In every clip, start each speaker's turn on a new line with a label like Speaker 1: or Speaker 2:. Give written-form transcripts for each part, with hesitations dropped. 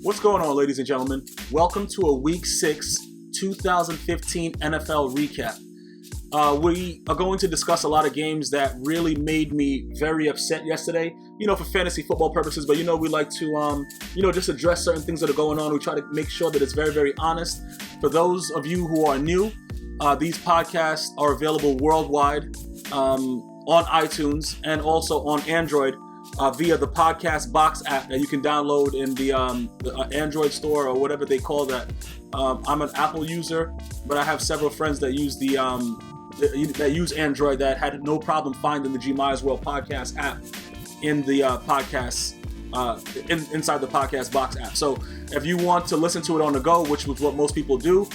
Speaker 1: What's going on, ladies and gentlemen? Welcome to a Week 6 2015 NFL recap. We are going to discuss a lot of games that really made me very upset yesterday, for fantasy football purposes, but we like to, just address certain things that are going on. We try to make sure that it's very, very honest. For those of you who are new, these podcasts are available worldwide on iTunes and also on Android via the Podcast Box app that you can download in the Android store or whatever they call that. I'm an Apple user, but I have several friends that use that use Android that had no problem finding the GmiasWorld Podcast app in the podcasts inside the Podcast Box app. So if you want to listen to it on the go, which was what most people do,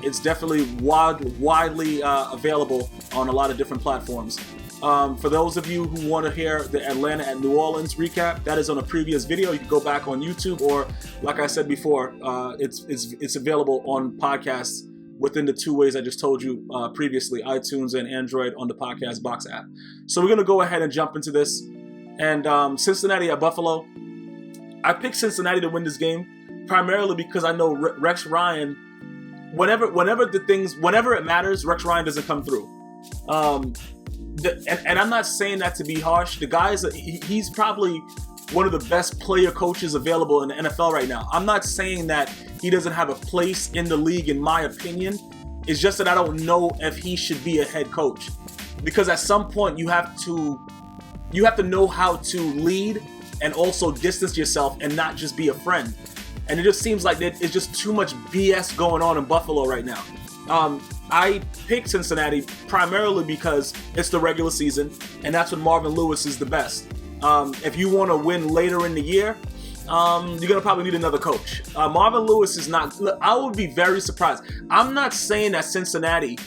Speaker 1: it's definitely widely available on a lot of different platforms. For those of you who want to hear the Atlanta at New Orleans recap, that is on a previous video. You can go back on YouTube, or like I said before, it's available on podcasts within the two ways I just told you previously, iTunes and Android on the Podcast Box app. So we're going to go ahead and jump into this. And Cincinnati at Buffalo. I picked Cincinnati to win this game primarily because I know Rex Ryan, whenever it matters, Rex Ryan doesn't come through. And I'm not saying that to be harsh. The guy he's probably one of the best player coaches available in the NFL right now. I'm not saying that he doesn't have a place in the league, in my opinion. It's just that I don't know if he should be a head coach, because at some point you have to know how to lead and also distance yourself and not just be a friend. And it just seems like it's just too much BS going on in Buffalo right now. I picked Cincinnati primarily because it's the regular season, and that's when Marvin Lewis is the best. If you want to win later in the year, you're going to probably need another coach. Marvin Lewis is not... Look, I would be very surprised. I'm not saying that Cincinnati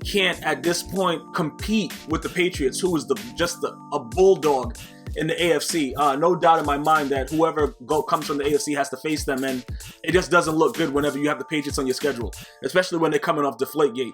Speaker 1: can't, at this point, compete with the Patriots, who is a bulldog in the AFC. No doubt in my mind that whoever comes from the AFC has to face them, and it just doesn't look good whenever you have the Patriots on your schedule, especially when they're coming off Deflategate.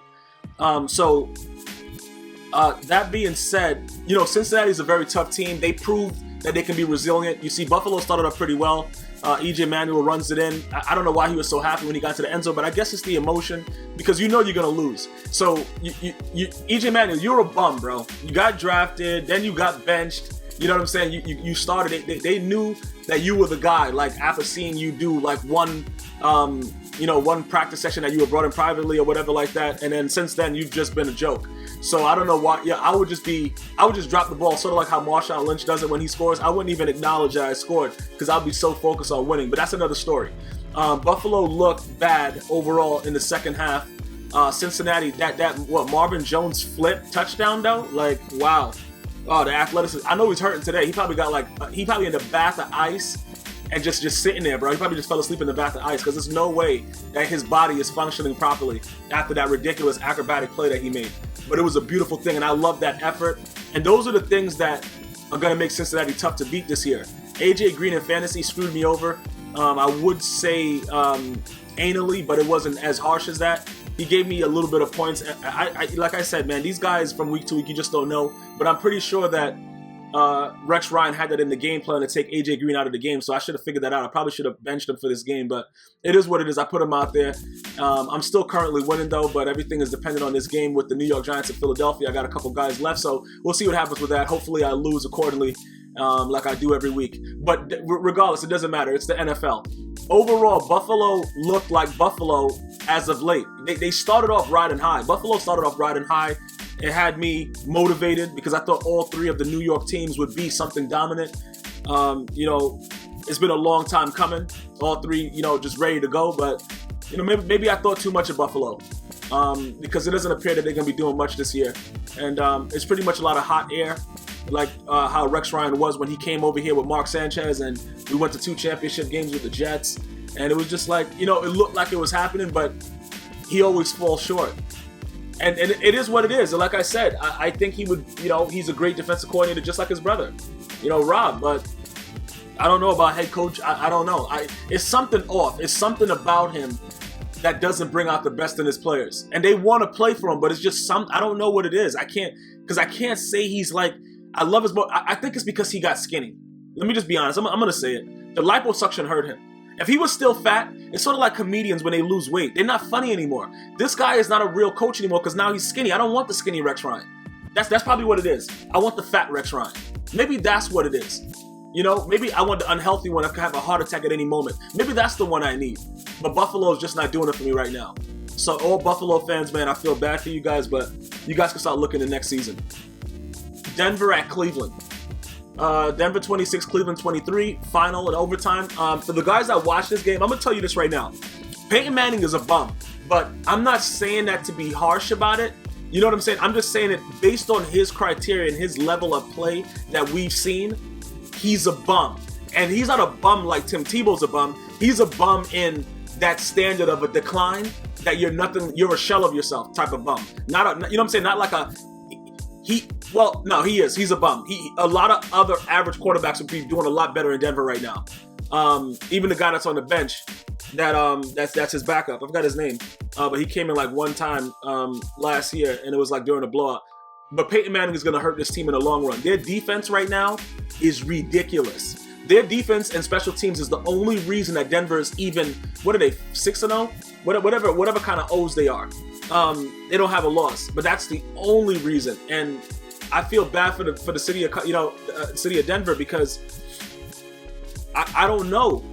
Speaker 1: That being said, Cincinnati is a very tough team. They proved that they can be resilient. You see, Buffalo started off pretty well. EJ Manuel runs it in. I don't know why he was so happy when he got to the end zone, but I guess it's the emotion, because you're going to lose. So, EJ Manuel, you're a bum, bro. You got drafted, then you got benched. You know what I'm saying? You started. They knew that you were the guy. Like, after seeing you do like one practice session that you were brought in privately or whatever like that, and then since then you've just been a joke. So I don't know why. Yeah, I would just drop the ball, sort of like how Marshawn Lynch does it when he scores. I wouldn't even acknowledge that I scored because I'll be so focused on winning. But that's another story. Buffalo looked bad overall in the second half. Cincinnati, that Marvin Jones flip touchdown though, like, wow. Oh, the athleticism. I know he's hurting today. He probably got he probably in the bath of ice and just sitting there, bro. He probably just fell asleep in the bath of ice, because there's no way that his body is functioning properly after that ridiculous acrobatic play that he made. But it was a beautiful thing, and I love that effort. And those are the things that are going to make Cincinnati tough to beat this year. AJ Green in fantasy screwed me over. I would say anally, but it wasn't as harsh as that. He gave me a little bit of points. I like I said, man, these guys from week to week, you just don't know. But I'm pretty sure that Rex Ryan had that in the game plan to take AJ Green out of the game, so I should have figured that out. I probably should have benched him for this game, but it is what it is. I put him out there. I'm still currently winning, though, but everything is dependent on this game with the New York Giants and Philadelphia. I got a couple guys left, so we'll see what happens with that. Hopefully I lose accordingly, like I do every week. But regardless, it doesn't matter. It's the NFL. Overall, Buffalo looked like Buffalo as of late. They started off riding high. Buffalo started off riding high. It had me motivated because I thought all three of the New York teams would be something dominant. It's been a long time coming. All three, just ready to go. But, maybe I thought too much of Buffalo because it doesn't appear that they're going to be doing much this year. And it's pretty much a lot of hot air, like how Rex Ryan was when he came over here with Mark Sanchez, and we went to 2 championship games with the Jets. And it was just like, it looked like it was happening, but he always falls short. And it is what it is. And like I said, I think he would, he's a great defensive coordinator just like his brother, Rob. But I don't know about head coach. I don't know. It's something off. It's something about him that doesn't bring out the best in his players. And they want to play for him, but it's just I don't know what it is. I can't say he's like, I love his, I think it's because he got skinny. Let me just be honest. I'm going to say it. The liposuction hurt him. If he was still fat, it's sort of like comedians when they lose weight. They're not funny anymore. This guy is not a real coach anymore because now he's skinny. I don't want the skinny Rex Ryan. That's probably what it is. I want the fat Rex Ryan. Maybe that's what it is. You know, maybe I want the unhealthy one that could have a heart attack at any moment. Maybe that's the one I need. But Buffalo is just not doing it for me right now. So all Buffalo fans, man, I feel bad for you guys, but you guys can start looking the next season. Denver at Cleveland. Denver 26, Cleveland 23, final and overtime. For the guys that watch this game, I'm going to tell you this right now. Peyton Manning is a bum, but I'm not saying that to be harsh about it. You know what I'm saying? I'm just saying it based on his criteria and his level of play that we've seen. He's a bum. And he's not a bum like Tim Tebow's a bum. He's a bum in that standard of a decline, that you're nothing, you're a shell of yourself type of bum. Not a, you know what I'm saying? Not like a, well, no, he is. He's a bum. A lot of other average quarterbacks would be doing a lot better in Denver right now. Even the guy that's on the bench, that's his backup. I forgot his name, but he came in like one time last year, and it was like during a blowout. But Peyton Manning is going to hurt this team in the long run. Their defense right now is ridiculous. Their defense and special teams is the only reason that Denver is even, what are they, 6-0? Whatever kind of O's they are. They don't have a loss, but that's the only reason. And I feel bad for the city of, city of Denver, because I don't know.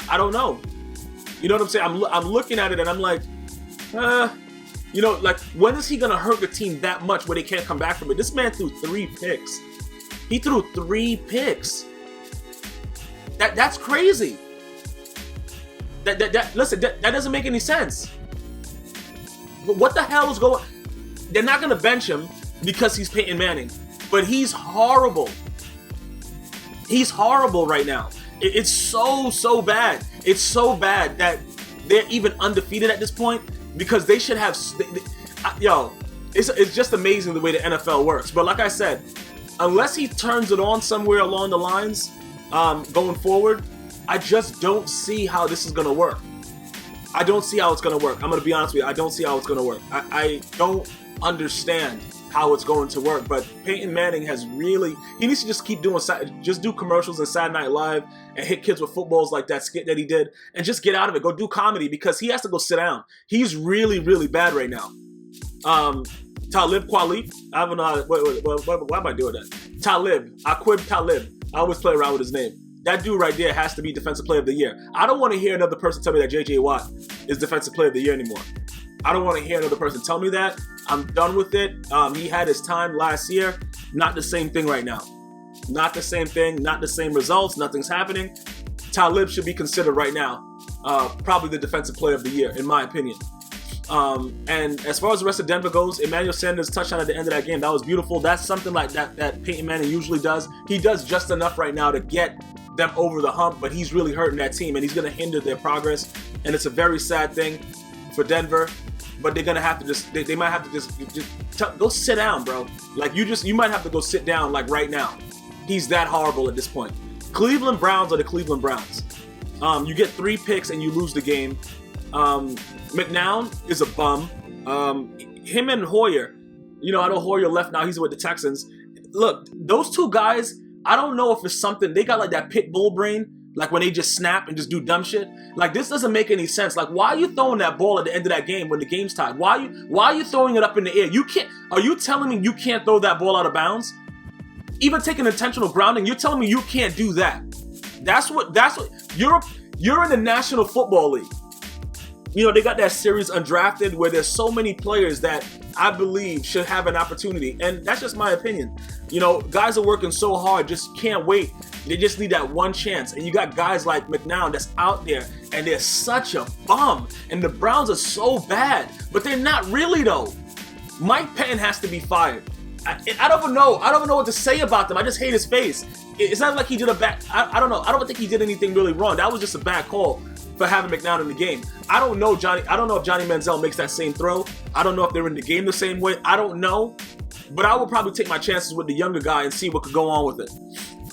Speaker 1: I don't know. You know what I'm saying? I'm looking at it and I'm like, like, when is he going to hurt the team that much where they can't come back from it? This man threw 3 picks. He threw 3 picks. That's crazy. Listen, that doesn't make any sense. But what the hell is going? They're not going to bench him because he's Peyton Manning, but he's horrible. He's horrible right now. It's so bad. It's so bad that they're even undefeated at this point, because they should have. It's just amazing the way the NFL works. But like I said, unless he turns it on somewhere along the lines going forward, I just don't see how this is going to work. I don't see how it's going to work. I'm going to be honest with you. I don't see how it's going to work. I don't understand how it's going to work. But Peyton Manning he needs to just keep doing, just do commercials and Saturday Night Live and hit kids with footballs like that skit that he did, and just get out of it. Go do comedy, because he has to go sit down. He's really, really bad right now. Talib Kweli, I don't know why am I doing that? Aqib Talib. I always play around with his name. That dude right there has to be Defensive Player of the Year. I don't want to hear another person tell me that J.J. Watt is Defensive Player of the Year anymore. I don't want to hear another person tell me that. I'm done with it. He had his time last year. Not the same thing right now. Not the same thing. Not the same results. Nothing's happening. Talib should be considered right now probably the Defensive Player of the Year, in my opinion. And as far as the rest of Denver goes, Emmanuel Sanders' touchdown at the end of that game, that was beautiful. That's something like that Peyton Manning usually does. He does just enough right now to get them over the hump, but he's really hurting that team, and he's going to hinder their progress. And it's a very sad thing for Denver, but they're going to have to they might have to just go sit down, bro. Like, you might have to go sit down, like, right now. He's that horrible at this point. Cleveland Browns are the Cleveland Browns. You get 3 picks and you lose the game. McNown is a bum. Him and Hoyer, I know Hoyer left now. He's with the Texans. Look, those 2 guys, I don't know if it's something. They got like that pit bull brain, like when they just snap and just do dumb shit. Like, this doesn't make any sense. Like, why are you throwing that ball at the end of that game when the game's tied? Why are you throwing it up in the air? You can't. Are you telling me you can't throw that ball out of bounds? Even taking intentional grounding, you're telling me you can't do that. That's what you're in the National Football League. They got that series Undrafted where there's so many players that I believe should have an opportunity. And that's just my opinion. Guys are working so hard, just can't wait. They just need that one chance. And you got guys like McNown that's out there, and they're such a bum. And the Browns are so bad, but they're not really, though. Mike Pettin has to be fired. I don't know. I don't know what to say about them. I just hate his face. It's not like he did a bad. I don't know. I don't think he did anything really wrong. That was just a bad call for having McNown in the game. I don't know if Johnny Manziel makes that same throw. I don't know if they're in the game the same way. I don't know. But I would probably take my chances with the younger guy and see what could go on with it.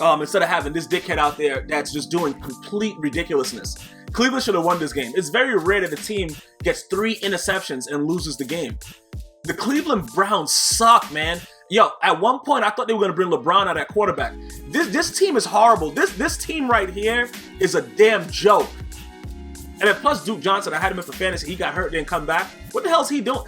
Speaker 1: Instead of having this dickhead out there that's just doing complete ridiculousness. Cleveland should have won this game. It's very rare that a team gets 3 interceptions and loses the game. The Cleveland Browns suck, man. Yo, at one point, I thought they were going to bring LeBron out at quarterback. This team is horrible. This team right here is a damn joke. And then plus Duke Johnson, I had him in for fantasy. He got hurt, didn't come back. What the hell is he doing?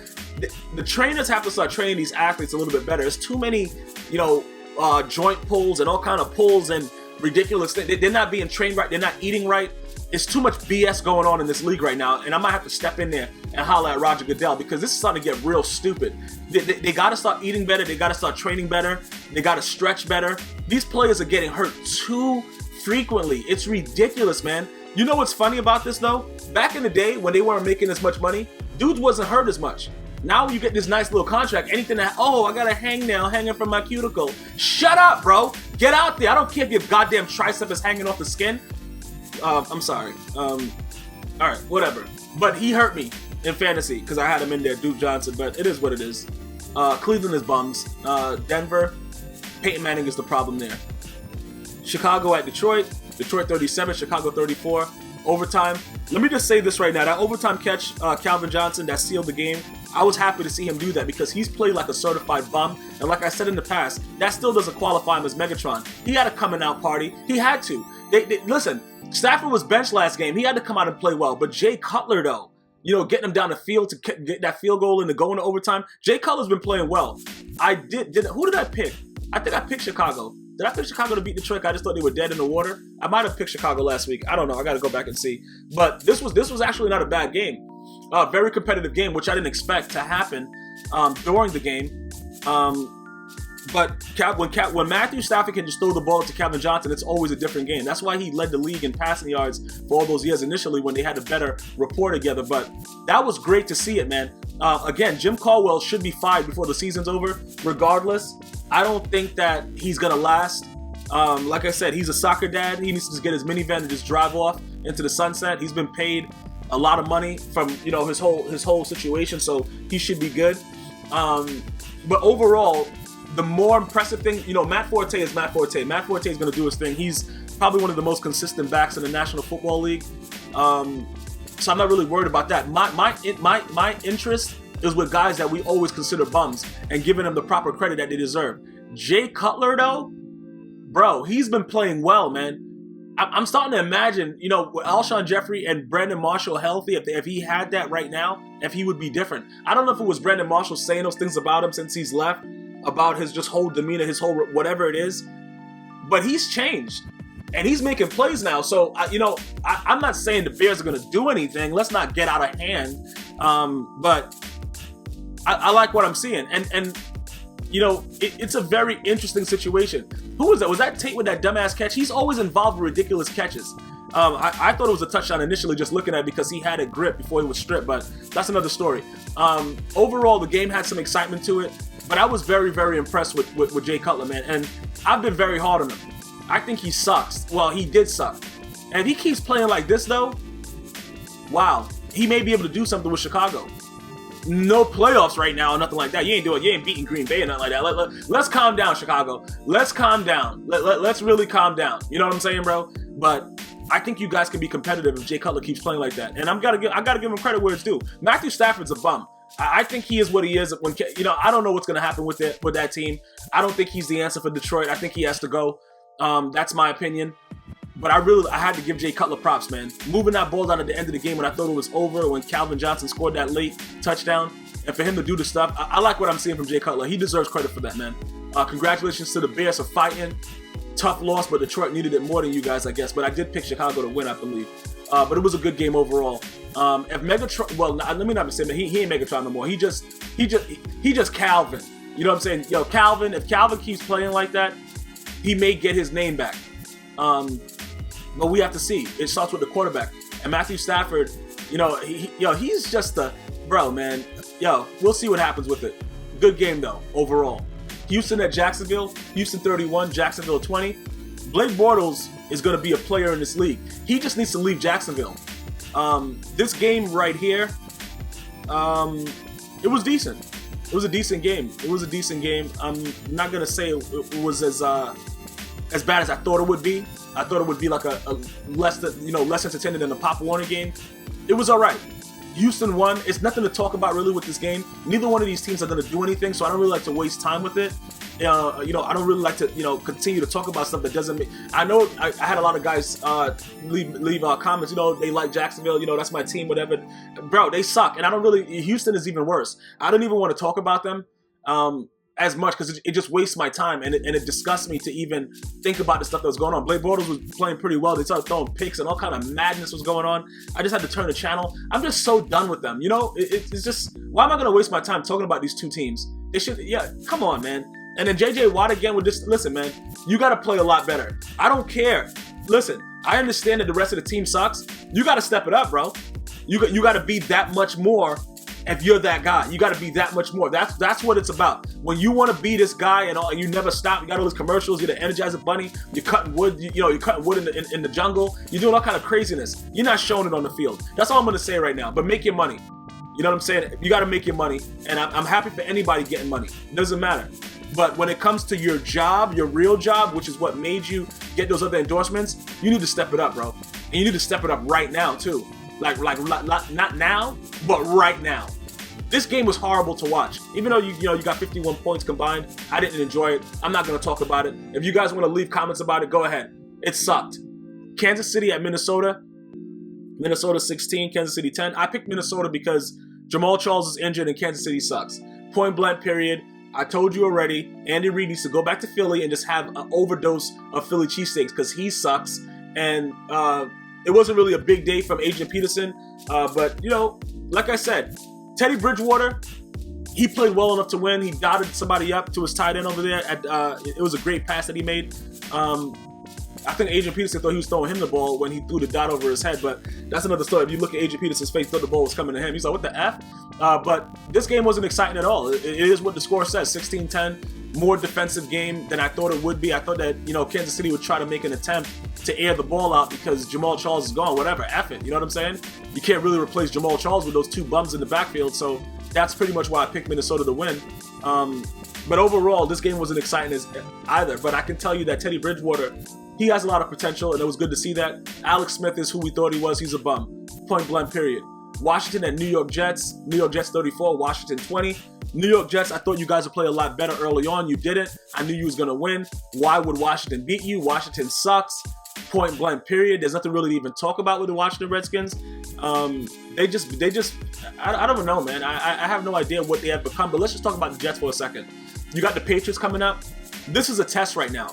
Speaker 1: The trainers have to start training these athletes a little bit better. There's too many, joint pulls and all kind of pulls and ridiculous things. They're not being trained right. They're not eating right. It's too much BS going on in this league right now, and I might have to step in there and holler at Roger Goodell because this is starting to get real stupid. They got to start eating better. They got to start training better. They got to stretch better. These players are getting hurt too frequently. It's ridiculous, man. You know what's funny about this, though? Back in the day when they weren't making as much money, dudes wasn't hurt as much. Now you get this nice little contract, anything that, I got a hangnail hanging from my cuticle. Shut up, bro. Get out there. I don't care if your goddamn tricep is hanging off the skin. I'm sorry. All right, whatever. But he hurt me in fantasy because I had him in there, Duke Johnson. But it is what it is. Cleveland is bums. Denver, Peyton Manning is the problem there. Chicago at Detroit. Detroit 37, Chicago 34. Overtime. Let me just say this right now. That overtime catch, Calvin Johnson, that sealed the game. I was happy to see him do that because he's played like a certified bum. And like I said in the past, that still doesn't qualify him as Megatron. He had a coming out party. He had to. Listen, Stafford was benched last game. He had to come out and play well. But Jay Cutler, though, getting him down the field to get that field goal and to go into overtime. Jay Cutler's been playing well. Who did I pick? I think I picked Chicago. Did I pick Chicago to beat Detroit? I just thought they were dead in the water. I might have picked Chicago last week. I don't know. I got to go back and see. But this was actually not a bad game. Very competitive game, which I didn't expect to happen during the game. But when Matthew Stafford can just throw the ball to Calvin Johnson, it's always a different game. That's why he led the league in passing yards for all those years initially when they had a better rapport together. But that was great to see it, man. Again, Jim Caldwell should be fired before the season's over. Regardless, I don't think that he's going to last. Like I said, he's a soccer dad. He needs to just get his minivan and just drive off into the sunset. He's been paid a lot of money from his whole situation, so he should be good. But overall, the more impressive thing, Matt Forte is Matt Forte. Matt Forte is going to do his thing. He's probably one of the most consistent backs in the National Football League. So I'm not really worried about that. My interest is with guys that we always consider bums and giving them the proper credit that they deserve. Jay Cutler, though, bro, he's been playing well, man. I'm starting to imagine, with Alshon Jeffrey and Brandon Marshall healthy, if he had that right now, if he would be different. I don't know if it was Brandon Marshall saying those things about him since he's left, about his just whole demeanor, his whole whatever it is, but he's changed and he's making plays now. So I'm not saying the Bears are going to do anything. Let's not get out of hand. But I like what I'm seeing, and it's a very interesting situation. Who was that? Was that Tate with that dumbass catch? He's always involved with ridiculous catches. I thought it was a touchdown initially just looking at it because he had it gripped before he was stripped, but that's another story. Overall, the game had some excitement to it, but I was very, very impressed with Jay Cutler, man, and I've been very hard on him. I think he sucks. Well, he did suck. And if he keeps playing like this, though, wow, he may be able to do something with Chicago. No playoffs right now or nothing like that. You ain't beating Green Bay or nothing like that. Let's calm down, Chicago. Let's calm down. Let's really calm down. You know what I'm saying, bro? But I think you guys can be competitive if Jay Cutler keeps playing like that. And I gotta give him credit where it's due. Matthew Stafford's a bum. I think he is what he is. I don't know what's gonna happen with that team. I don't think he's the answer for Detroit. I think he has to go. That's my opinion. But I had to give Jay Cutler props, man. Moving that ball down at the end of the game when I thought it was over, when Calvin Johnson scored that late touchdown, and for him to do the stuff, I like what I'm seeing from Jay Cutler. He deserves credit for that, man. Congratulations to the Bears for fighting. Tough loss, but Detroit needed it more than you guys, I guess. But I did pick Chicago to win, I believe. But it was a good game overall. If Megatron, well, let me not say that he ain't Megatron no more. He just Calvin. You know what I'm saying? Yo, Calvin. If Calvin keeps playing like that, he may get his name back. But we have to see. It starts with the quarterback. And Matthew Stafford, he's just a bro, man. Yo, we'll see what happens with it. Good game though, overall. Houston at Jacksonville. Houston 31, Jacksonville 20. Blake Bortles is going to be a player in this league. He just needs to leave Jacksonville. This game right here, it was decent. It was a decent game. I'm not going to say it was as bad as I thought it would be. I thought it would be like a less entertaining than the Pop Warner game. It was all right. Houston won. It's nothing to talk about really with this game. Neither one of these teams are going to do anything, so I don't really like to waste time with it. You know, I don't really like to, continue to talk about stuff that doesn't make. I know I had a lot of guys leave comments. You know, they like Jacksonville. You know, that's my team, whatever. Bro, they suck, and I don't really. Houston is even worse. I don't even want to talk about them as much because it just wastes my time, and it disgusts me to even think about the stuff that was going on. Blake Bortles was playing pretty well. They started throwing picks, and all kind of madness was going on. I just had to turn the channel. I'm just so done with them. You know, it's just, why am I going to waste my time talking about these two teams? They should, come on, man. And then JJ Watt again with this. Listen, man, you got to play a lot better. I don't care. Listen, I understand that the rest of the team sucks. You got to step it up, bro. You got to be that much more. If you're that guy, you got to be that much more. That's what it's about. When you want to be this guy and you never stop, you got all those commercials. You're the Energizer Bunny. You're cutting wood. You're cutting wood in the jungle. You're doing all kind of craziness. You're not showing it on the field. That's all I'm gonna say right now. But make your money. You know what I'm saying? You got to make your money, and I'm happy for anybody getting money. It doesn't matter. But when it comes to your job, your real job, which is what made you get those other endorsements, you need to step it up, bro. And you need to step it up right now too. Like not now, but right now. This game was horrible to watch. Even though you got 51 points combined, I didn't enjoy it. I'm not going to talk about it. If you guys want to leave comments about it, go ahead. It sucked. Kansas City at Minnesota. Minnesota 16, Kansas City 10. I picked Minnesota because Jamal Charles is injured and Kansas City sucks. Point blank period. I told you already, Andy Reid needs to go back to Philly and just have an overdose of Philly cheesesteaks because he sucks. And it wasn't really a big day from Adrian Peterson. But, like I said, Teddy Bridgewater, he played well enough to win. He dotted somebody up to his tight end over there. It was a great pass that he made. I think Adrian Peterson thought he was throwing him the ball when he threw the dot over his head, but that's another story. If you look at Adrian Peterson's face, thought the ball was coming to him. He's like, what the F? But this game wasn't exciting at all. It is what the score says, 16-10. More defensive game than I thought it would be. I thought that, Kansas City would try to make an attempt to air the ball out because Jamal Charles is gone. Whatever, F it. You know what I'm saying? You can't really replace Jamal Charles with those two bums in the backfield, so that's pretty much why I picked Minnesota to win. But overall, this game wasn't exciting as either. But I can tell you that Teddy Bridgewater, he has a lot of potential, and it was good to see that. Alex Smith is who we thought he was. He's a bum. Point blank, period. Washington and New York Jets. New York Jets 34, Washington 20. New York Jets, I thought you guys would play a lot better early on. You didn't. I knew you was going to win. Why would Washington beat you? Washington sucks. Point blank, period. There's nothing really to even talk about with the Washington Redskins. They just, I don't know, man. I have no idea what they have become, but let's just talk about the Jets for a second. You got the Patriots coming up. This is a test right now.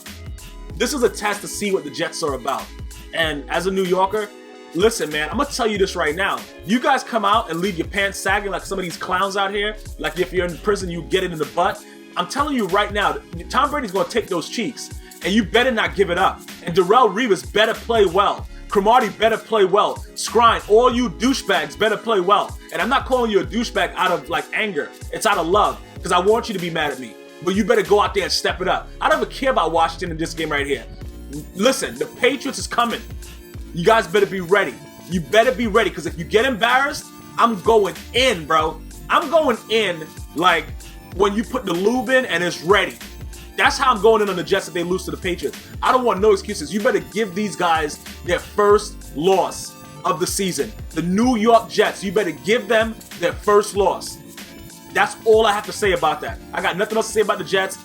Speaker 1: This is a test to see what the Jets are about. And as a New Yorker, listen, man, I'm going to tell you this right now. You guys come out and leave your pants sagging like some of these clowns out here. Like if you're in prison, you get it in the butt. I'm telling you right now, Tom Brady's going to take those cheeks. And you better not give it up. And Darrelle Revis better play well. Cromartie better play well. Scrine, all you douchebags better play well. And I'm not calling you a douchebag out of anger. It's out of love. Because I want you to be mad at me. But you better go out there and step it up. I don't even care about Washington in this game right here. Listen, the Patriots is coming. You guys better be ready. You better be ready, because if you get embarrassed, I'm going in, bro. I'm going in like when you put the lube in and it's ready. That's how I'm going in on the Jets if they lose to the Patriots. I don't want no excuses. You better give these guys their first loss of the season. The New York Jets, you better give them their first loss. That's all I have to say about that. I got nothing else to say about the Jets,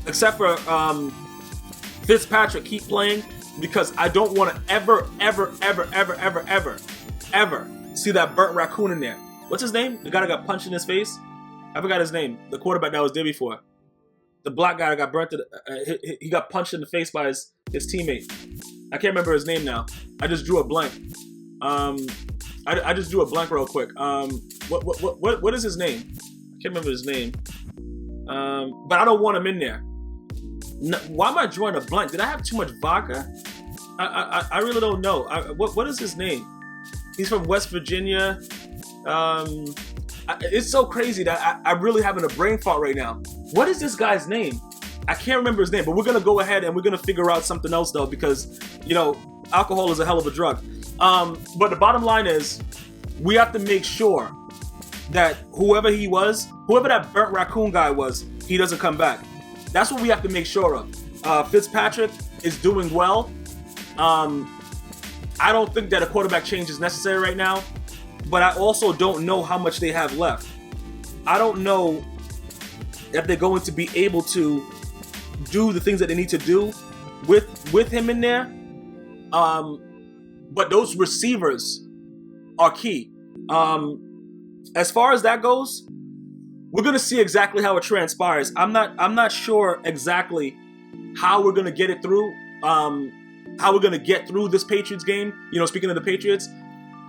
Speaker 1: except for Fitzpatrick keep playing, because I don't want to ever see that burnt raccoon in there. What's his name? The guy that got punched in his face? I forgot his name. The quarterback that was there before. The black guy that got burnt. He got punched in the face by his teammate. I can't remember his name now. I just drew a blank. I just drew a blank real quick. What is his name? I can't remember his name. But I don't want him in there. No, why am I drawing a blank? Did I have too much vodka? I really don't know. What is his name? He's from West Virginia. It's so crazy that I'm really having a brain fart right now. What is this guy's name? I can't remember his name, but we're going to go ahead and we're going to figure out something else, though, because, alcohol is a hell of a drug. But the bottom line is, we have to make sure that whoever that burnt raccoon guy was, he doesn't come back. That's what we have to make sure of. Fitzpatrick is doing well. I don't think that a quarterback change is necessary right now. but I also don't know how much they have left. I don't know if they're going to be able to do the things that they need to do with him in there. But those receivers are key. As far as that goes, we're gonna see exactly how it transpires. I'm not sure exactly how we're gonna get it through. How we're gonna get through this Patriots game. You know, speaking of the Patriots,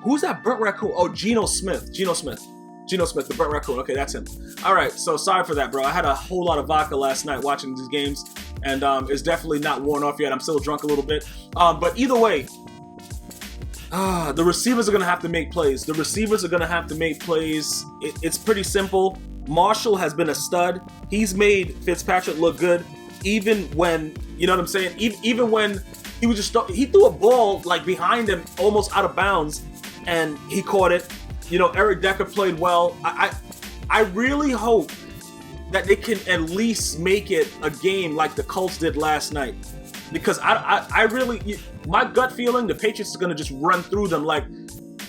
Speaker 1: who's that burnt raccoon? Oh, Geno Smith, the burnt raccoon. Okay, that's him. All right, so sorry for that, bro. I had a whole lot of vodka last night watching these games, and it's definitely not worn off yet. I'm still drunk a little bit. But either way, the receivers are going to have to make plays. It's pretty simple. Marshall has been a stud. He's made Fitzpatrick look good, even when, you know what I'm saying? Even when he was he threw a ball like behind him, almost out of bounds, and he caught it. You know, Eric Decker played well. I really hope that they can at least make it a game like the Colts did last night. Because I really, my gut feeling, the Patriots are going to just run through them like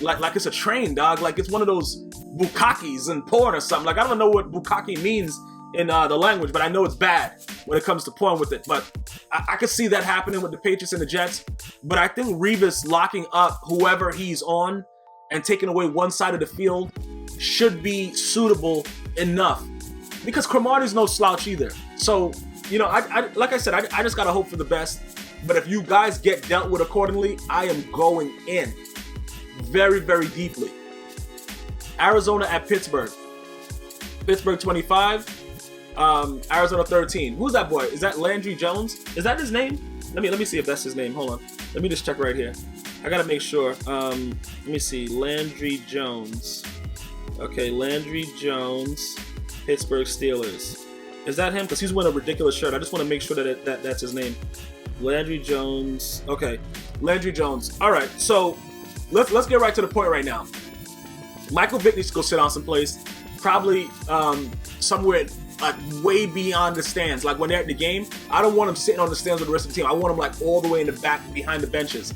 Speaker 1: it's a train, dog. Like it's one of those bukakis in porn or something. Like I don't know what bukaki means in the language, but I know it's bad when it comes to porn with it. But I could see that happening with the Patriots and the Jets. But I think Revis locking up whoever he's on and taking away one side of the field should be suitable enough. Because Cromartie's no slouch either. So, you know, I like I said, I just got to hope for the best. But if you guys get dealt with accordingly, I am going in very, very deeply. Arizona at Pittsburgh. Pittsburgh 25, Arizona 13. Who's that boy? Is that Landry Jones? Is that his name? Let me see if that's his name. Hold on. Let me just check right here. I got to make sure. Let me see. Landry Jones. Okay, Landry Jones, Pittsburgh Steelers. Is that him? Because he's wearing a ridiculous shirt. I just want to make sure that that's his name. Landry Jones. Okay, Landry Jones. All right, so let's get right to the point right now. Michael Vick needs to go sit down someplace, probably somewhere like way beyond the stands. Like when they're at the game, I don't want him sitting on the stands with the rest of the team. I want him like all the way in the back behind the benches.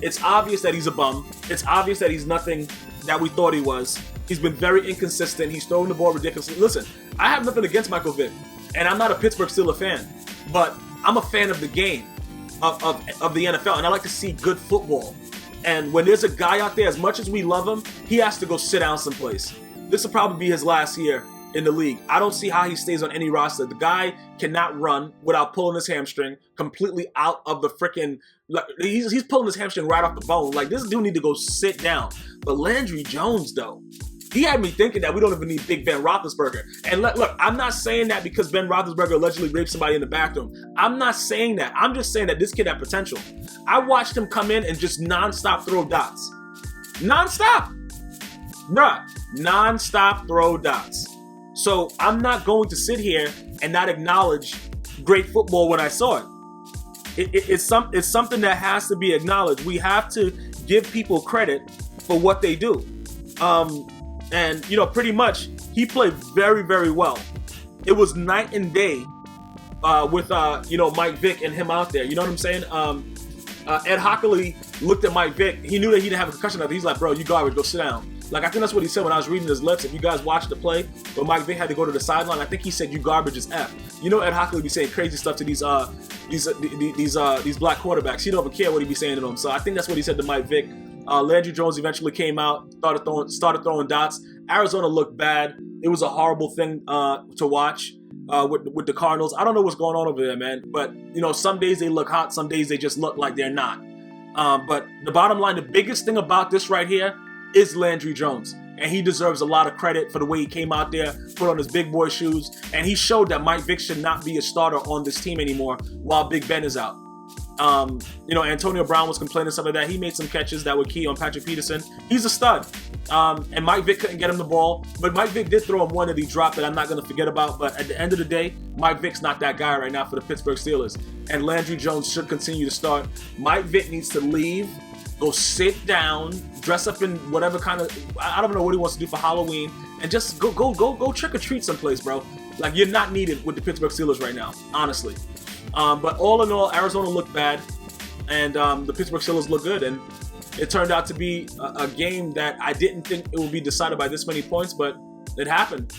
Speaker 1: It's obvious that he's a bum. It's obvious that he's nothing that we thought he was. He's been very inconsistent. He's throwing the ball ridiculously. Listen, I have nothing against Michael Vick, and I'm not a Pittsburgh Steelers fan, but I'm a fan of the game, of the NFL, and I like to see good football. And when there's a guy out there, as much as we love him, he has to go sit down someplace. This will probably be his last year in the league. I don't see how he stays on any roster. The guy cannot run without pulling his hamstring completely out of the freaking. Like, he's pulling his hamstring right off the bone. Like, this dude need to go sit down. But Landry Jones, though, he had me thinking that we don't even need Big Ben Roethlisberger. And look, I'm not saying that because Ben Roethlisberger allegedly raped somebody in the bathroom. I'm not saying that. I'm just saying that this kid had potential. I watched him come in and just nonstop throw dots. Nonstop. Bruh. Nonstop throw dots. So I'm not going to sit here and not acknowledge great football when I saw it. It's something that has to be acknowledged. We have to give people credit for what they do. And, you know, pretty much he played very, very well. It was night and day with, you know, Mike Vick and him out there. You know what I'm saying? Ed Hockley looked at Mike Vick. He knew that he didn't have a concussion. He's like, bro, you garbage. Go sit down. Like, I think that's what he said when I was reading his lips. If you guys watched the play where Mike Vick had to go to the sideline, I think he said, you garbage as F. You know, Ed Hockley be saying crazy stuff to these black quarterbacks. He don't even care what he be saying to them. So I think that's what he said to Mike Vick. Landry Jones eventually came out, started throwing dots. Arizona looked bad. It was a horrible thing to watch with the Cardinals. I don't know what's going on over there, man. But, you know, some days they look hot. Some days they just look like they're not. But the bottom line, the biggest thing about this right here is Landry Jones. And he deserves a lot of credit for the way he came out there, put on his big boy shoes, and he showed that Mike Vick should not be a starter on this team anymore while Big Ben is out. You know, Antonio Brown was complaining some of that. He made some catches that were key on Patrick Peterson. He's a stud. And Mike Vick couldn't get him the ball. But Mike Vick did throw him one that he dropped that I'm not going to forget about. But at the end of the day, Mike Vick's not that guy right now for the Pittsburgh Steelers. And Landry Jones should continue to start. Mike Vick needs to leave, go sit down, dress up in whatever kind of, I don't know what he wants to do for Halloween, and just go trick or treat someplace, bro. Like, you're not needed with the Pittsburgh Steelers right now, honestly. But all in all, Arizona looked bad, and the Pittsburgh Steelers look good. And It turned out to be a game that I didn't think it would be decided by this many points, but it happened.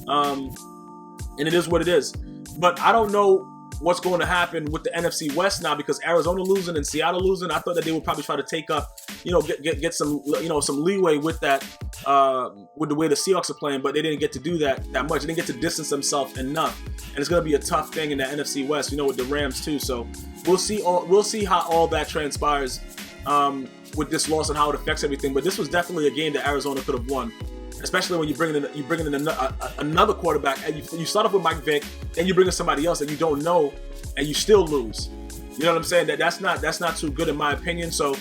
Speaker 1: And it is what it is. But I don't know what's going to happen with the NFC West now, because Arizona losing and Seattle losing. I thought that they would probably try to take up, get some, some leeway with that, with the way the Seahawks are playing, but they didn't get to do that much. They didn't get to distance themselves enough, and it's going to be a tough thing in the NFC West, with the Rams too. So we'll see how all that transpires with this loss and how it affects everything. But this was definitely a game that Arizona could have won, especially when you bring in another quarterback. And you start off with Mike Vick, then you bring in somebody else that you don't know, and you still lose. You know what I'm saying? That's not too good in my opinion. So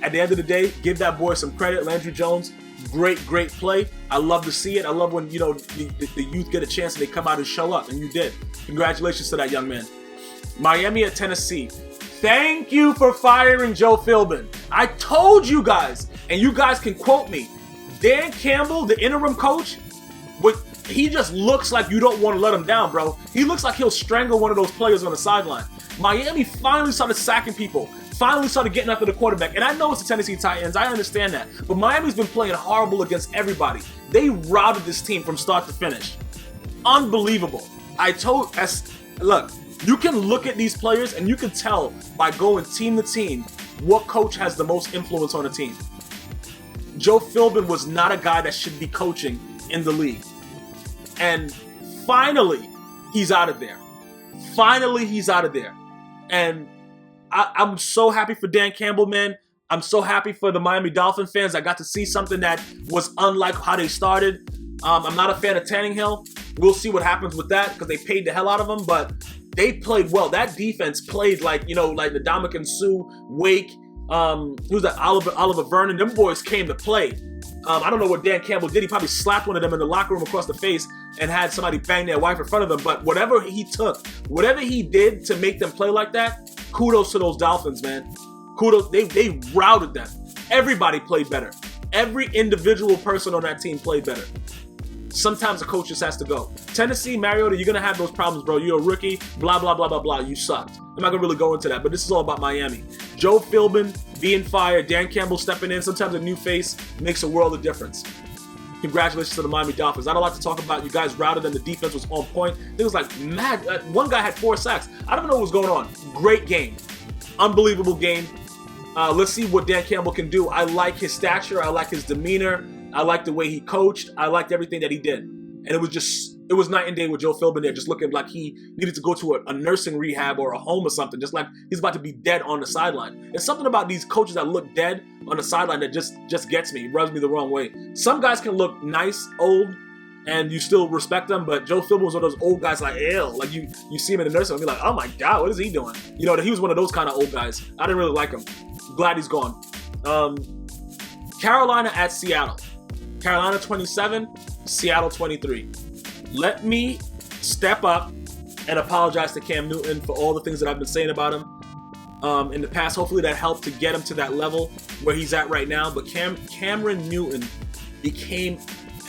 Speaker 1: at the end of the day, give that boy some credit. Landry Jones, great play. I love to see it. I love when the youth get a chance and they come out and show up, and you did. Congratulations to that young man. Miami at Tennessee. Thank you for firing Joe Philbin. I told you guys, and you guys can quote me. Dan Campbell, the interim coach, he just looks like you don't want to let him down, bro. He looks like he'll strangle one of those players on the sideline. Miami finally started sacking people, finally started getting after the quarterback. And I know it's the Tennessee Titans, I understand that. But Miami's been playing horrible against everybody. They routed this team from start to finish. Unbelievable. Look, you can look at these players and you can tell by going team to team what coach has the most influence on a team. Joe Philbin was not a guy that should be coaching in the league. And finally, he's out of there. And I'm so happy for Dan Campbell, man. I'm so happy for the Miami Dolphin fans. I got to see something that was unlike how they started. I'm not a fan of Tannehill. We'll see what happens with that, because they paid the hell out of him, but they played well. That defense played like the Ndamukong Suh, Wake, who's that? Oliver Vernon. Them boys came to play. I don't know what Dan Campbell did. He probably slapped one of them in the locker room across the face and had somebody bang their wife in front of them. But whatever he did to make them play like that, kudos to those Dolphins, man. Kudos. They routed them. Everybody played better. Every individual person on that team played better. Sometimes the coach just has to go. Tennessee, Mariota, you're going to have those problems, bro. You're a rookie, blah, blah, blah, blah, blah. You sucked. I'm not going to really go into that, but this is all about Miami. Joe Philbin being fired, Dan Campbell stepping in. Sometimes a new face makes a world of difference. Congratulations to the Miami Dolphins. Not a lot to talk about. You guys routed them. The defense was on point. It was like mad. One guy had 4 sacks. I don't know what was going on. Great game. Unbelievable game. Let's see what Dan Campbell can do. I like his stature. I like his demeanor. I liked the way he coached. I liked everything that he did. And it was night and day with Joe Philbin there, just looking like he needed to go to a nursing rehab or a home or something, just like he's about to be dead on the sideline. There's something about these coaches that look dead on the sideline that just gets me, rubs me the wrong way. Some guys can look nice, old, and you still respect them, but Joe Philbin was one of those old guys like, ew. Like you see him in the nursing home, you're like, oh my God, what is he doing? He was one of those kind of old guys. I didn't really like him. Glad he's gone. Carolina at Seattle. Carolina 27, Seattle 23. Let me step up and apologize to Cam Newton for all the things that I've been saying about him in the past. Hopefully that helped to get him to that level where he's at right now. But Cameron Newton became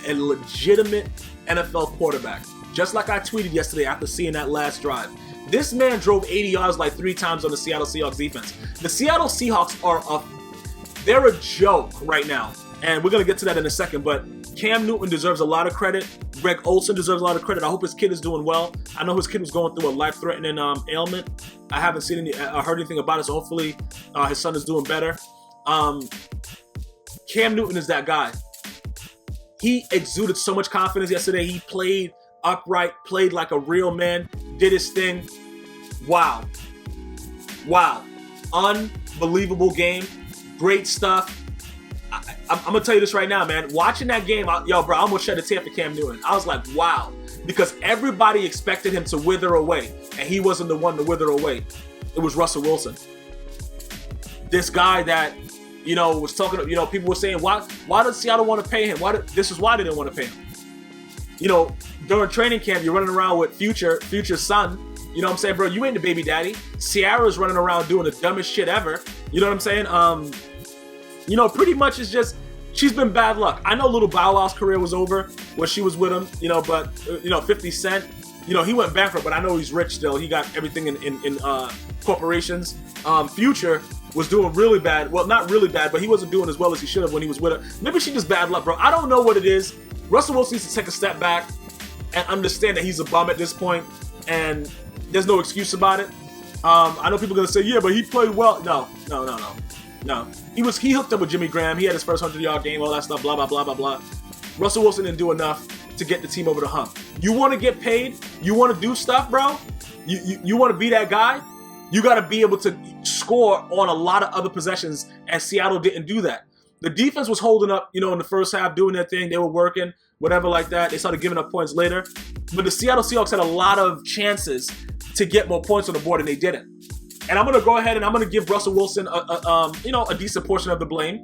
Speaker 1: a legitimate NFL quarterback. Just like I tweeted yesterday after seeing that last drive. This man drove 80 yards like 3 times on the Seattle Seahawks defense. The Seattle Seahawks they're a joke right now. And we're going to get to that in a second, but Cam Newton deserves a lot of credit. Greg Olsen deserves a lot of credit. I hope his kid is doing well. I know his kid was going through a life-threatening ailment. I haven't heard anything about it, so hopefully his son is doing better. Cam Newton is that guy. He exuded so much confidence yesterday. He played upright, played like a real man, did his thing. Wow. Unbelievable game. Great stuff. I'm going to tell you this right now, man. Watching that game, bro, I almost shed a tear for Cam Newton. I was like, wow. Because everybody expected him to wither away, and he wasn't the one to wither away. It was Russell Wilson. This guy that, was talking, people were saying, why does Seattle want to pay him? This is why they didn't want to pay him. During training camp, you're running around with Future's son. You know what I'm saying, bro? You ain't the baby daddy. Ciara's running around doing the dumbest shit ever. You know what I'm saying? Pretty much it's just, she's been bad luck. I know Little Bow Wow's career was over when she was with him, but 50 Cent, he went bankrupt, but I know he's rich still. He got everything in corporations. Future, was doing really bad. Well, not really bad, but he wasn't doing as well as he should have when he was with her. Maybe she just bad luck, bro. I don't know what it is. Russell Wilson needs to take a step back and understand that he's a bum at this point, and there's no excuse about it. I know people are gonna say, yeah, but he played well. No. He hooked up with Jimmy Graham. He had his first 100-yard game, all that stuff, blah, blah, blah, blah, blah. Russell Wilson didn't do enough to get the team over the hump. You want to get paid? You want to do stuff, bro? You want to be that guy? You got to be able to score on a lot of other possessions, and Seattle didn't do that. The defense was holding up, in the first half, doing their thing. They were working, whatever like that. They started giving up points later. But the Seattle Seahawks had a lot of chances to get more points on the board, and they didn't. And I'm going to go ahead and I'm going to give Russell Wilson a decent portion of the blame.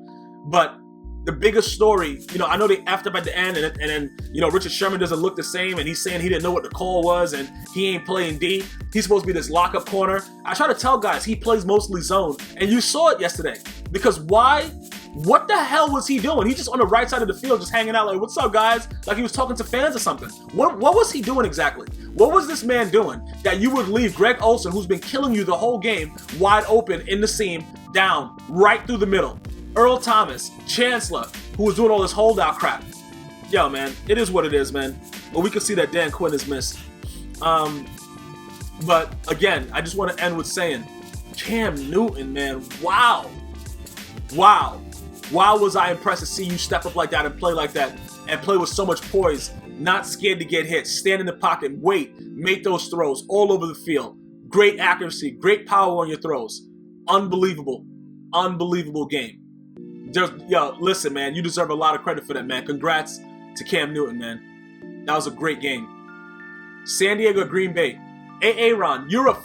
Speaker 1: But the biggest story, I know they effed up at the end, and then, Richard Sherman doesn't look the same, and he's saying he didn't know what the call was, and he ain't playing D. He's supposed to be this lockup corner. I try to tell guys he plays mostly zone, and you saw it yesterday. Because why? What the hell was he doing? He's just on the right side of the field, just hanging out like, what's up, guys? Like he was talking to fans or something. What was he doing exactly? What was this man doing that you would leave Greg Olsen, who's been killing you the whole game, wide open in the seam, down, right through the middle? Earl Thomas, Chancellor, who was doing all this holdout crap. Yo, man, it is what it is, man. But we can see that Dan Quinn is missed. But again, I just want to end with saying, Cam Newton, man, wow. Why was I impressed to see you step up like that and play like that and play with so much poise, not scared to get hit, stand in the pocket, wait, make those throws all over the field. Great accuracy, great power on your throws. Unbelievable game. Listen, man, you deserve a lot of credit for that, man. Congrats to Cam Newton, man. That was a great game. San Diego, Green Bay. Aaron, you're a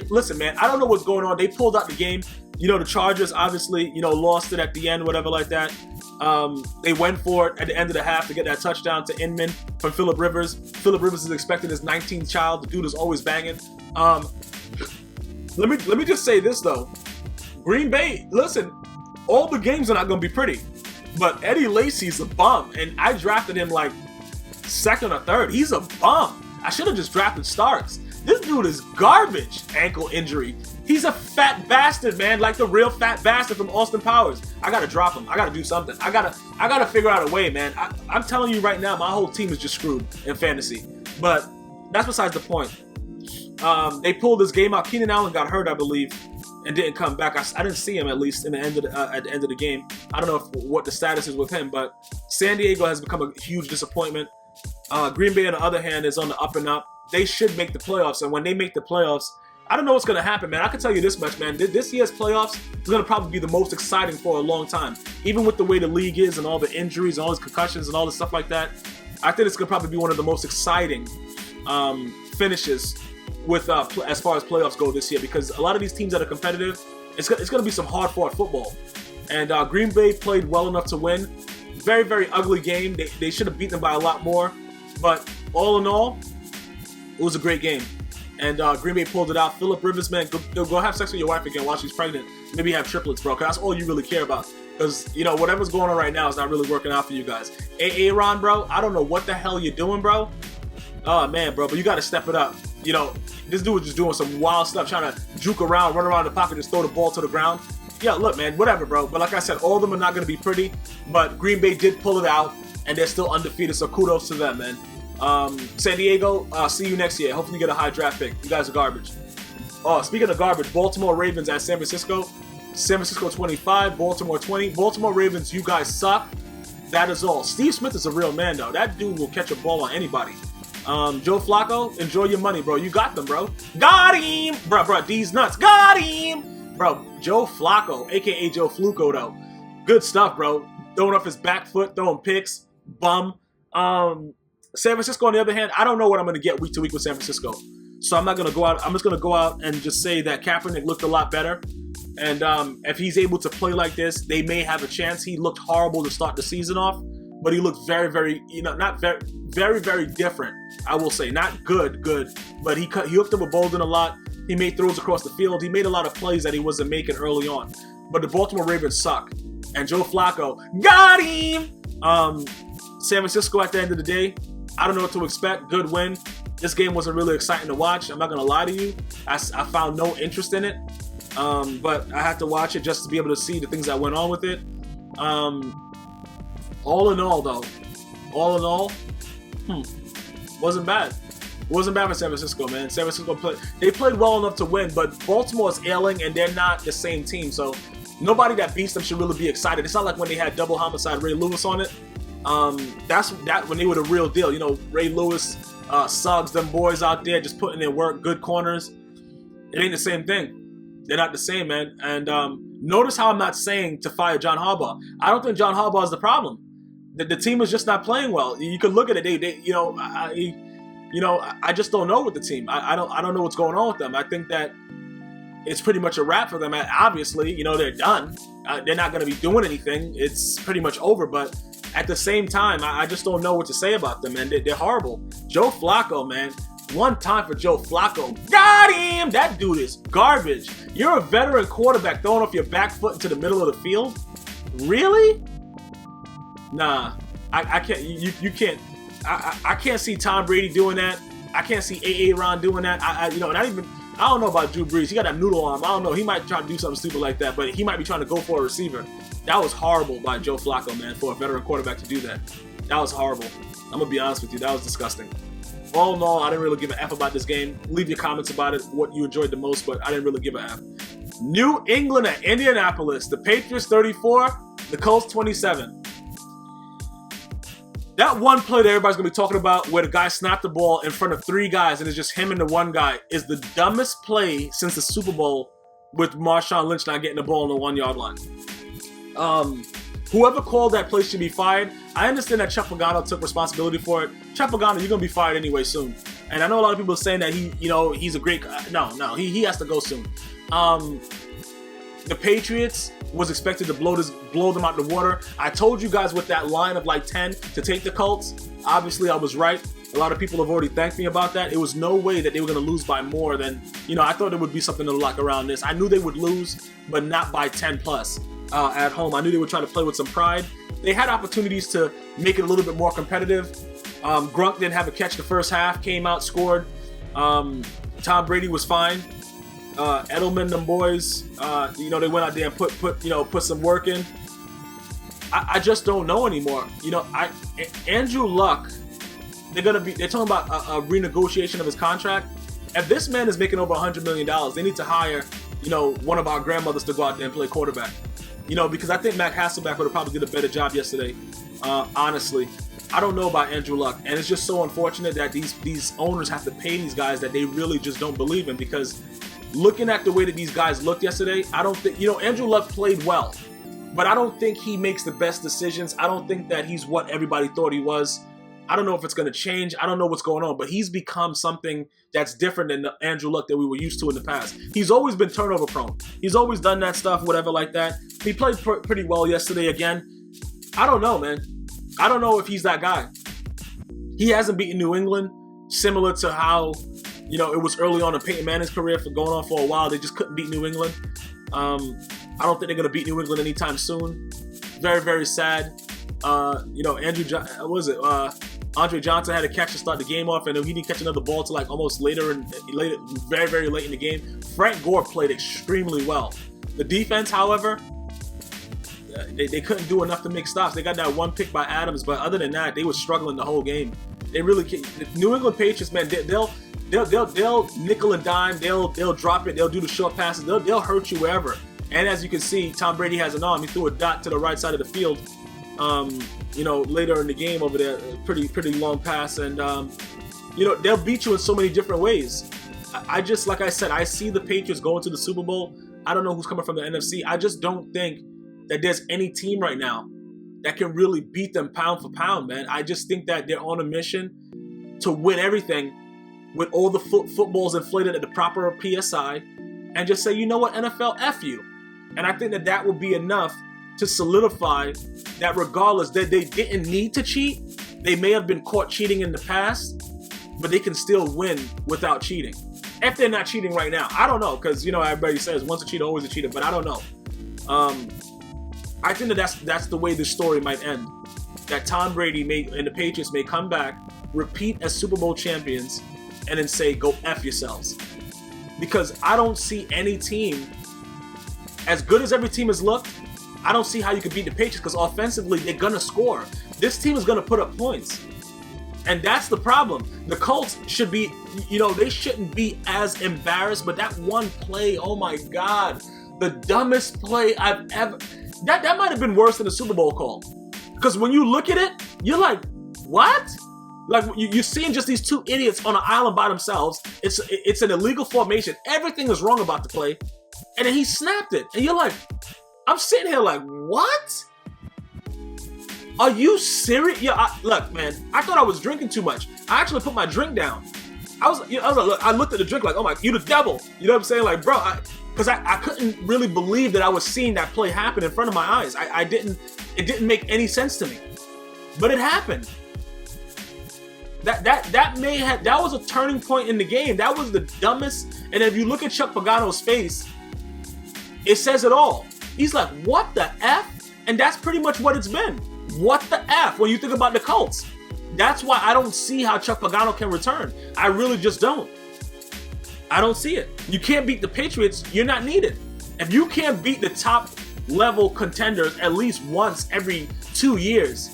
Speaker 1: listen, man, I don't know what's going on. They pulled out the game. The Chargers obviously, lost it at the end, whatever like that. They went for it at the end of the half to get that touchdown to Inman from Phillip Rivers. Phillip Rivers is expecting his 19th child. The dude is always banging. Let me just say this, though. Green Bay, listen, all the games are not going to be pretty. But Eddie Lacy's a bum, and I drafted him like second or third. He's a bum. I should have just drafted Starks. This dude is garbage. Ankle injury. He's a fat bastard, man, like the real fat bastard from Austin Powers. I gotta drop him. I gotta do something. I gotta figure out a way, man. I'm telling you right now, my whole team is just screwed in fantasy. But that's besides the point. They pulled this game out. Keenan Allen got hurt, I believe, and didn't come back. I didn't see him at least at the end of the game. I don't know what the status is with him, but San Diego has become a huge disappointment. Green Bay, on the other hand, is on the up and up. They should make the playoffs, and when they make the playoffs, I don't know what's going to happen, man. I can tell you this much, man. This year's playoffs is going to probably be the most exciting for a long time. Even with the way the league is and all the injuries and all these concussions and all this stuff like that, I think it's going to probably be one of the most exciting finishes with as far as playoffs go this year, because a lot of these teams that are competitive, it's going to be some hard-fought football. And Green Bay played well enough to win. Very, very ugly game. They should have beaten them by a lot more. But all in all, it was a great game. And Green Bay pulled it out. Phillip Rivers, man, go have sex with your wife again while she's pregnant. Maybe have triplets, bro, because that's all you really care about. Because, whatever's going on right now is not really working out for you guys. Aaron, bro, I don't know what the hell you're doing, bro. Oh, man, bro, but you got to step it up. This dude was just doing some wild stuff, trying to juke around, run around the pocket, just throw the ball to the ground. Yeah, look, man, whatever, bro. But like I said, all of them are not going to be pretty. But Green Bay did pull it out, and they're still undefeated, so kudos to them, man. San Diego, see you next year. Hopefully you get a high draft pick. You guys are garbage. Oh, speaking of garbage, Baltimore Ravens at San Francisco. San Francisco 25, Baltimore 20. Baltimore Ravens, you guys suck. That is all. Steve Smith is a real man, though. That dude will catch a ball on anybody. Joe Flacco, enjoy your money, bro. You got them, bro. Got him! Bro, D's nuts. Got him! Bro, Joe Flacco, a.k.a. Joe Fluco, though. Good stuff, bro. Throwing off his back foot, throwing picks. Bum. San Francisco, on the other hand, I don't know what I'm going to get week to week with San Francisco. So I'm not going to go out. I'm just going to go out and just say that Kaepernick looked a lot better. And if he's able to play like this, they may have a chance. He looked horrible to start the season off, but he looked very, very, not very, very, very different. I will say, not good, but he hooked up with Bolden a lot. He made throws across the field. He made a lot of plays that he wasn't making early on. But the Baltimore Ravens suck. And Joe Flacco, got him! San Francisco, at the end of the day, I don't know what to expect. Good win. This game wasn't really exciting to watch. I'm not going to lie to you. I found no interest in it. But I had to watch it just to be able to see the things that went on with it. All in all, though, wasn't bad. It wasn't bad for San Francisco, man. San Francisco played well enough to win, but Baltimore is ailing, and they're not the same team. So nobody that beats them should really be excited. It's not like when they had double homicide Ray Lewis on it. That's when they were the real deal. You know, Ray Lewis, Suggs, them boys out there just putting in work, good corners. It ain't the same thing. They're not the same, man. And notice how I'm not saying to fire John Harbaugh. I don't think John Harbaugh is the problem. The team is just not playing well. You could look at it. I just don't know with the team. I don't know what's going on with them. I think that it's pretty much a wrap for them. Obviously, they're done. They're not going to be doing anything. It's pretty much over. But at the same time, I just don't know what to say about them, man. They're horrible. Joe Flacco, man. One time for Joe Flacco. Got him! That dude is garbage. You're a veteran quarterback throwing off your back foot into the middle of the field? Really? Nah. I can't. You can't. I can't see Tom Brady doing that. I can't see Ron doing that. I don't know about Drew Brees. He got that noodle arm. I don't know. He might try to do something stupid like that, but he might be trying to go for a receiver. That was horrible by Joe Flacco, man, for a veteran quarterback to do that. That was horrible. I'm going to be honest with you. That was disgusting. All in all, I didn't really give an F about this game. Leave your comments about it, what you enjoyed the most, but I didn't really give an F. New England at Indianapolis. The Patriots 34, the Colts 27. That one play that everybody's going to be talking about where the guy snapped the ball in front of three guys and it's just him and the one guy is the dumbest play since the Super Bowl with Marshawn Lynch not getting the ball on the 1 yard line. Whoever called that play should be fired. I understand that Chuck Pagano took responsibility for it. Chuck Pagano, you're going to be fired anyway soon. And I know a lot of people are saying that he's a great... No, he has to go soon. The Patriots was expected to blow them out the water. I told you guys with that line of like 10 to take the Colts. Obviously, I was right. A lot of people have already thanked me about that. It was no way that they were going to lose by more than... I thought it would be something to lock around this. I knew they would lose, but not by 10 plus at home. I knew they would try to play with some pride. They had opportunities to make it a little bit more competitive. Gronk didn't have a catch the first half. Came out, scored. Tom Brady was fine. Edelman, them boys, they went out there and put some work in. I just don't know anymore. Andrew Luck, they're talking about a renegotiation of his contract. If this man is making over $100 million, they need to hire, one of our grandmothers to go out there and play quarterback. Because I think Matt Hasselbeck would have probably did a better job yesterday. Honestly, I don't know about Andrew Luck, and it's just so unfortunate that these owners have to pay these guys that they really just don't believe in. Because looking at the way that these guys looked yesterday, I don't think, Andrew Luck played well, but I don't think he makes the best decisions. I don't think that he's what everybody thought he was. I don't know if it's going to change. I don't know what's going on, but he's become something that's different than the Andrew Luck that we were used to in the past. He's always been turnover prone. He's always done that stuff, whatever like that. He played pretty well yesterday again. I don't know, man. I don't know if he's that guy. He hasn't beaten New England, similar to how, it was early on in Peyton Manning's career for going on for a while. They just couldn't beat New England. I don't think they're going to beat New England anytime soon. Very, very sad. Andre Johnson had a catch to start the game off, and he didn't catch another ball till like almost later, very, very late in the game. Frank Gore played extremely well. The defense, however, they couldn't do enough to make stops. They got that one pick by Adams, but other than that, they were struggling the whole game. They really can't. The New England Patriots, man, they'll nickel and dime. They'll drop it. They'll do the short passes. They'll hurt you wherever. And as you can see, Tom Brady has an arm. He threw a dot to the right side of the field. Later in the game over there, pretty long pass, and they'll beat you in so many different ways. I just, like I said, I see the Patriots going to the Super Bowl. I don't know who's coming from the NFC. I just don't think that there's any team right now that can really beat them pound for pound, man. I just think that they're on a mission to win everything with all the footballs inflated at the proper PSI, and just say, you know what, NFL, F you. And I think that will be enough to solidify that regardless that they didn't need to cheat, they may have been caught cheating in the past, but they can still win without cheating. If they're not cheating right now. I don't know, because, everybody says once a cheater, always a cheater, but I don't know. I think that's the way this story might end. That Tom Brady and the Patriots may come back, repeat as Super Bowl champions, and then say, go F yourselves. Because I don't see any team as good as every team has looked, I don't see how you could beat the Patriots because offensively, they're going to score. This team is going to put up points. And that's the problem. The Colts should be, they shouldn't be as embarrassed, but that one play, oh my God, the dumbest play I've ever, that might have been worse than the Super Bowl call. Because when you look at it, you're like, what? Like, you're seeing just these two idiots on an island by themselves. It's an illegal formation. Everything is wrong about the play. And then he snapped it. And you're like, I'm sitting here like, what? Are you serious? Yeah, look, man, I thought I was drinking too much. I actually put my drink down. I was like, look, I looked at the drink like, oh my, you the devil. You know what I'm saying? Like, bro, because I couldn't really believe that I was seeing that play happen in front of my eyes. It didn't make any sense to me. But it happened. That was a turning point in the game. That was the dumbest. And if you look at Chuck Pagano's face, it says it all. He's like, what the F? And that's pretty much what it's been. What the F when you think about the Colts? That's why I don't see how Chuck Pagano can return. I really just don't. I don't see it. You can't beat the Patriots. You're not needed. If you can't beat the top level contenders at least once every 2 years,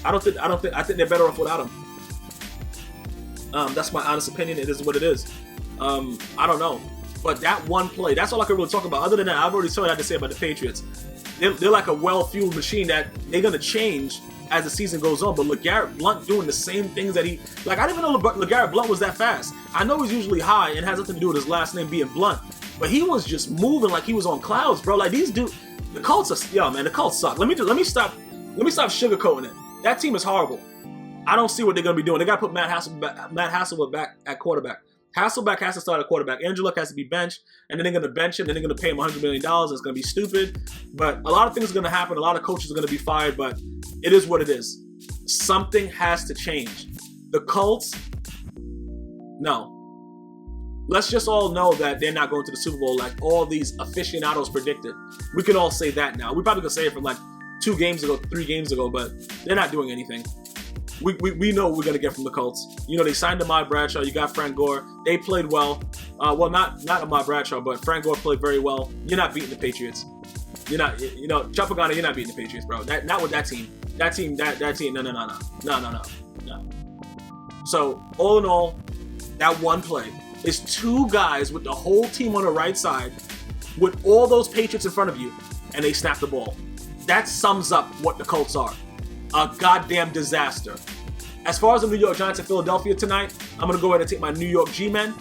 Speaker 1: I think they're better off without him. That's my honest opinion. It is what it is. I don't know. But that one play, that's all I can really talk about. Other than that, I've already said what I had to say about the Patriots. They're like a well-fueled machine that they're going to change as the season goes on. But LeGarrette Blount doing the same things that I didn't even know LeGarrette Blount was that fast. I know he's usually high and has nothing to do with his last name being Blount. But he was just moving like he was on clouds, bro. Like these dudes, the Colts are, the Colts suck. Let me stop sugarcoating it. That team is horrible. I don't see what they're going to be doing. They got to put Matt Hasselbeck back at quarterback. Hasselbeck has to start at quarterback. Andrew Luck has to be benched, and then they're going to bench him, and then they're going to pay him $100 million. It's going to be stupid, but a lot of things are going to happen. A lot of coaches are going to be fired, but it is what it is. Something has to change. The Colts, no. Let's just all know that they're not going to the Super Bowl like all these aficionados predicted. We can all say that now. We probably could say it from like 3 games ago, but they're not doing anything. We know what we're going to get from the Colts. They signed Ahmad Bradshaw. You got Frank Gore. They played well. Well, not Ahmad Bradshaw, but Frank Gore played very well. You're not beating the Patriots. You're not, Chuck Pagano, you're not beating the Patriots, bro. Not with that team. That team, no. So, all in all, that one play is 2 guys with the whole team on the right side with all those Patriots in front of you, and they snap the ball. That sums up what the Colts are. A goddamn disaster. As far as the New York Giants and Philadelphia tonight, I'm going to go ahead and take my New York G-Men.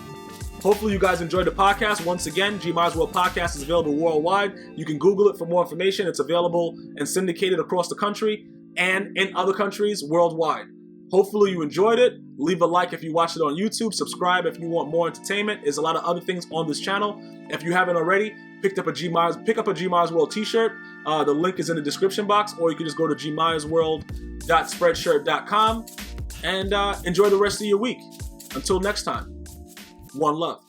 Speaker 1: Hopefully you guys enjoyed the podcast. Once again, GmiasWorld Podcast is available worldwide. You can Google it for more information. It's available and syndicated across the country and in other countries worldwide. Hopefully you enjoyed it. Leave a like if you watched it on YouTube. Subscribe if you want more entertainment. There's a lot of other things on this channel. If you haven't already, pick up a GmiasWorld t-shirt. The link is in the description box, or you can just go to GmiasWorld.spreadshirt.com and enjoy the rest of your week. Until next time, one love.